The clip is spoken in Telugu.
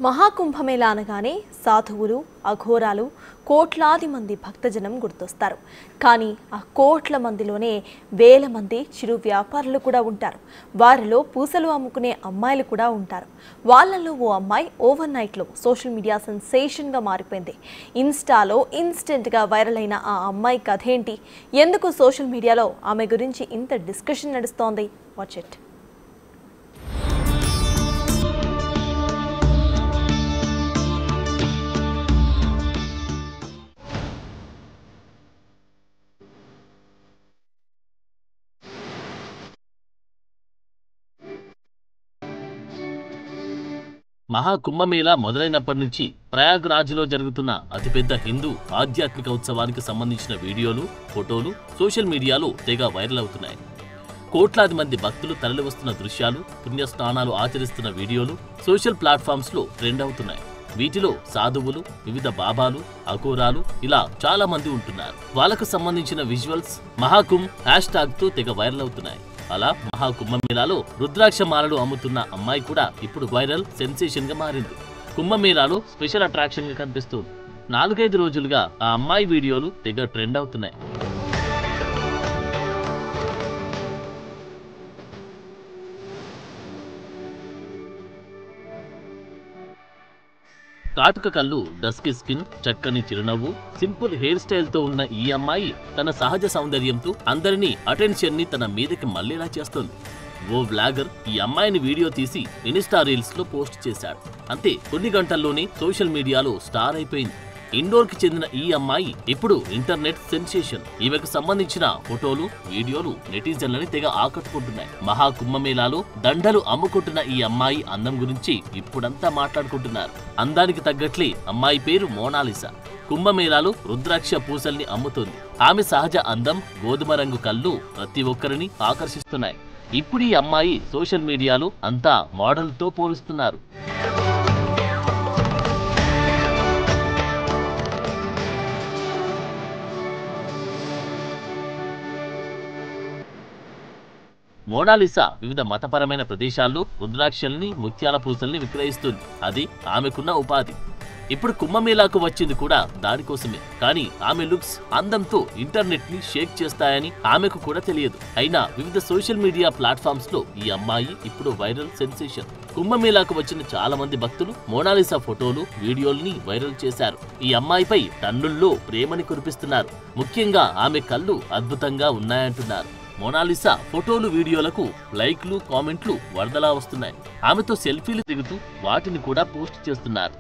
మహాకుంభమేళా అనగానే సాధువులు, అఘోరాలు, కోట్లాది మంది భక్తజనం గుర్తొస్తారు. కానీ ఆ కోట్ల మందిలోనే వేల మంది చిరు వ్యాపారులు కూడా ఉంటారు. వారిలో పూసలు అమ్ముకునే అమ్మాయిలు కూడా ఉంటారు. వాళ్ళల్లో ఓ అమ్మాయి ఓవర్ నైట్లో సోషల్ మీడియా సెన్సేషన్గా మారిపోయింది. ఇన్స్టాలో ఇన్స్టెంట్గా వైరల్ అయిన ఆ అమ్మాయి కథ ఏంటి? ఎందుకు సోషల్ మీడియాలో ఆమె గురించి ఇంత డిస్కషన్ నడుస్తోంది? Watch it. మహాకుంభమేళా మొదలైనప్పటి నుంచి ప్రయాగ్రాజ్లో జరుగుతున్న అతిపెద్ద హిందూ ఆధ్యాత్మిక ఉత్సవానికి సంబంధించిన వీడియోలు, ఫోటోలు సోషల్ మీడియాలో తెగ వైరల్ అవుతున్నాయి. కోట్లాది మంది భక్తులు తరలివస్తున్న దృశ్యాలు, పుణ్యస్నానాలు ఆచరిస్తున్న వీడియోలు సోషల్ ప్లాట్ఫామ్స్లో ట్రెండ్ అవుతున్నాయి. వీటిలో సాధువులు, వివిధ బాబాలు, అఘోరాలు ఇలా చాలా మంది ఉంటున్నారు. వాళ్ళకు సంబంధించిన విజువల్స్ మహాకుంభ్ హ్యాష్ ట్యాగ్తో తెగ వైరల్ అవుతున్నాయి. అలా మహాకుంభమేళాలో రుద్రాక్ష మాలలు అమ్ముతున్న అమ్మాయి కూడా ఇప్పుడు వైరల్ సెన్సేషన్ గా మారింది. కుంభమేళాలో స్పెషల్ అట్రాక్షన్ గా కనిపిస్తుంది. 4-5 రోజులుగా ఆ అమ్మాయి వీడియోలు తెగ ట్రెండ్ అవుతున్నాయి. కాటుక కళ్ళు, డస్కీ స్కిన్, చక్కని చిరునవ్వు, సింపుల్ హెయిర్ స్టైల్ తో ఉన్న ఈ అమ్మాయి తన సహజ సౌందర్యంతో అందరినీ అటెన్షన్ ని తన మీదకి మళ్లేలా చేస్తోంది. ఓ వ్లాగర్ ఈ అమ్మాయిని వీడియో తీసి ఇన్స్టా రీల్స్ లో పోస్ట్ చేశాడు. అంతే కొన్ని గంటల్లోనే సోషల్ మీడియాలో స్టార్ అయిపోయింది. ఇండోర్ కి చెందిన ఈ అమ్మాయి ఇప్పుడు ఇంటర్నెట్ సెన్సేషన్. ఈమెకు సంబంధించిన ఫోటోలు, వీడియోలు నెటిజన్లని తెగ ఆకట్టుకుంటున్నాయి. మహాకుంభమేళాలో దండలు అమ్ముకుంటున్న ఈ అమ్మాయి అందం గురించి ఇప్పుడంతా మాట్లాడుకుంటున్నారు. అందానికి తగ్గట్లే అమ్మాయి పేరు మోనాలిసా. కుంభమేళాలో రుద్రాక్ష పూసల్ని అమ్ముతోంది. ఆమె సహజ అందం, గోధుమ రంగు కళ్ళు ప్రతి ఒక్కరిని ఆకర్షిస్తున్నాయి. ఇప్పుడు ఈ అమ్మాయి సోషల్ మీడియాలో అంతా మోడల్తో పోలుస్తున్నారు. మోనాలిసా వివిధ మతపరమైన ప్రదేశాల్లో రుద్రాక్షల్ని, ముత్యాల పూసల్ని విక్రయిస్తుంది. అది ఆమెకున్న ఉపాధి. ఇప్పుడు కుంభమేళాకు వచ్చింది కూడా దానికోసమే. కానీ ఆమె లుక్స్, అందంతో ఇంటర్నెట్ ని షేక్ చేస్తాయని ఆమెకు కూడా తెలియదు. అయినా వివిధ సోషల్ మీడియా ప్లాట్ఫామ్స్ లో ఈ అమ్మాయి ఇప్పుడు వైరల్ సెన్సేషన్. కుంభమేళాకు వచ్చిన చాలా మంది భక్తులు మోనాలిసా ఫోటోలు, వీడియోల్ని వైరల్ చేశారు. ఈ అమ్మాయిపై టన్నుల్లో ప్రేమని కురిపిస్తున్నారు. ముఖ్యంగా ఆమె కళ్ళు అద్భుతంగా ఉన్నాయంటున్నారు. మోనాలిసా ఫోటోలు, వీడియోలకు లైక్లు, కామెంట్లు వరదలా వస్తున్నాయి. ఆమెతో సెల్ఫీలు దిగుతూ వాటిని కూడా పోస్ట్ చేస్తున్నారు.